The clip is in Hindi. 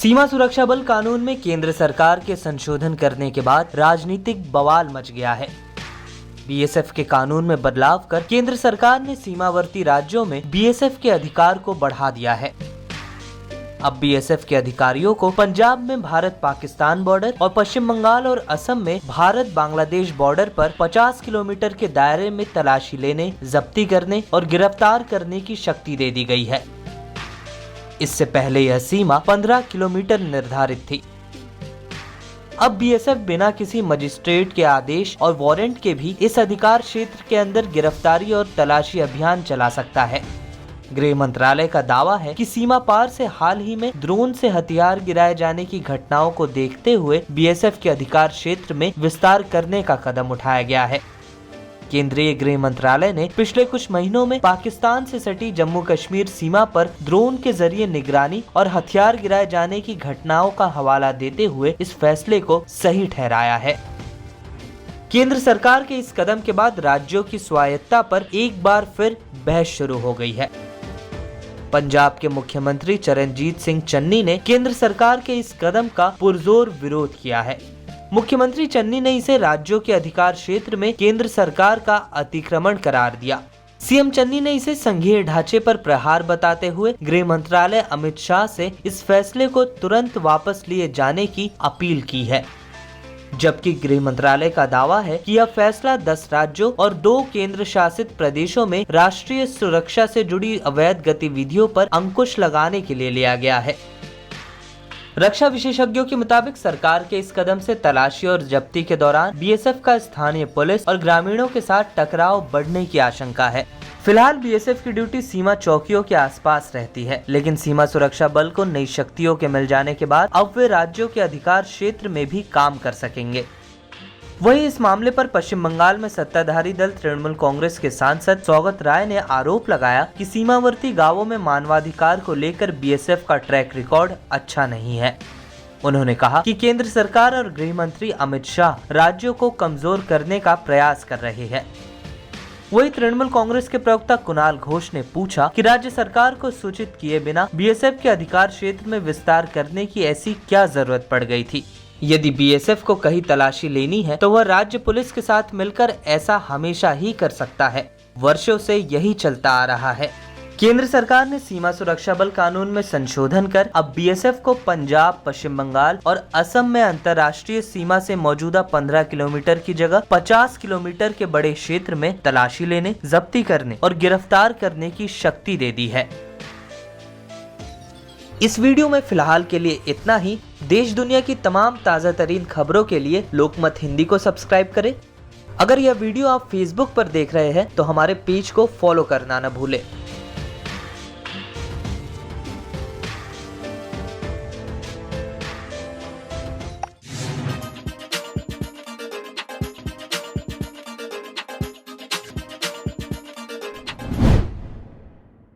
सीमा सुरक्षा बल कानून में केंद्र सरकार के संशोधन करने के बाद राजनीतिक बवाल मच गया है। बीएसएफ के कानून में बदलाव कर केंद्र सरकार ने सीमावर्ती राज्यों में बीएसएफ के अधिकार को बढ़ा दिया है। अब बीएसएफ के अधिकारियों को पंजाब में भारत पाकिस्तान बॉर्डर और पश्चिम बंगाल और असम में भारत बांग्लादेश बॉर्डर पर 50 किलोमीटर के दायरे में तलाशी लेने, जब्ती करने और गिरफ्तार करने की शक्ति दे दी गई है। इससे पहले यह सीमा 15 किलोमीटर निर्धारित थी। अब बीएसएफ बिना किसी मजिस्ट्रेट के आदेश और वारंट के भी इस अधिकार क्षेत्र के अंदर गिरफ्तारी और तलाशी अभियान चला सकता है। गृह मंत्रालय का दावा है कि सीमा पार से हाल ही में ड्रोन से हथियार गिराए जाने की घटनाओं को देखते हुए बीएसएफ के अधिकार क्षेत्र में विस्तार करने का कदम उठाया गया है। केंद्रीय गृह मंत्रालय ने पिछले कुछ महीनों में पाकिस्तान से सटी जम्मू कश्मीर सीमा पर ड्रोन के जरिए निगरानी और हथियार गिराए जाने की घटनाओं का हवाला देते हुए इस फैसले को सही ठहराया है। केंद्र सरकार के इस कदम के बाद राज्यों की स्वायत्तता पर एक बार फिर बहस शुरू हो गई है। पंजाब के मुख्यमंत्री चरणजीत सिंह चन्नी ने केंद्र सरकार के इस कदम का पुरजोर विरोध किया है। मुख्यमंत्री चन्नी ने इसे राज्यों के अधिकार क्षेत्र में केंद्र सरकार का अतिक्रमण करार दिया। सीएम चन्नी ने इसे संघीय ढांचे पर प्रहार बताते हुए गृह मंत्रालय अमित शाह से इस फैसले को तुरंत वापस लिए जाने की अपील की है। जबकि गृह मंत्रालय का दावा है कि यह फैसला 10 राज्यों और 2 केंद्र शासित प्रदेशों में राष्ट्रीय सुरक्षा से जुड़ी अवैध गतिविधियों पर अंकुश लगाने के लिए लिया गया है। रक्षा विशेषज्ञों के मुताबिक सरकार के इस कदम से तलाशी और जब्ती के दौरान बीएसएफ का स्थानीय पुलिस और ग्रामीणों के साथ टकराव बढ़ने की आशंका है। फिलहाल बीएसएफ की ड्यूटी सीमा चौकियों के आसपास रहती है, लेकिन सीमा सुरक्षा बल को नई शक्तियों के मिल जाने के बाद अब वे राज्यों के अधिकार क्षेत्र में भी काम कर सकेंगे। वहीं इस मामले पर पश्चिम बंगाल में सत्ताधारी दल तृणमूल कांग्रेस के सांसद सौगत राय ने आरोप लगाया कि सीमावर्ती गांवों में मानवाधिकार को लेकर बीएसएफ का ट्रैक रिकॉर्ड अच्छा नहीं है। उन्होंने कहा कि केंद्र सरकार और गृह मंत्री अमित शाह राज्यों को कमजोर करने का प्रयास कर रहे हैं। वहीं तृणमूल कांग्रेस के प्रवक्ता कुणाल घोष ने पूछा कि राज्य सरकार को सूचित किए बिना बीएसएफ के अधिकार क्षेत्र में विस्तार करने की ऐसी क्या जरूरत पड़ गई थी। यदि बीएसएफ को कहीं तलाशी लेनी है तो वह राज्य पुलिस के साथ मिलकर ऐसा हमेशा ही कर सकता है। वर्षों से यही चलता आ रहा है। केंद्र सरकार ने सीमा सुरक्षा बल कानून में संशोधन कर अब बीएसएफ को पंजाब, पश्चिम बंगाल और असम में अंतर्राष्ट्रीय सीमा से मौजूदा 15 किलोमीटर की जगह 50 किलोमीटर के बड़े क्षेत्र में तलाशी लेने, जब्ती करने और गिरफ्तार करने की शक्ति दे दी है। इस वीडियो में फिलहाल के लिए इतना ही। देश दुनिया की तमाम ताज़ा तरीन खबरों के लिए लोकमत हिंदी को सब्सक्राइब करें। अगर यह वीडियो आप फेसबुक पर देख रहे हैं तो हमारे पेज को फॉलो करना न भूलें।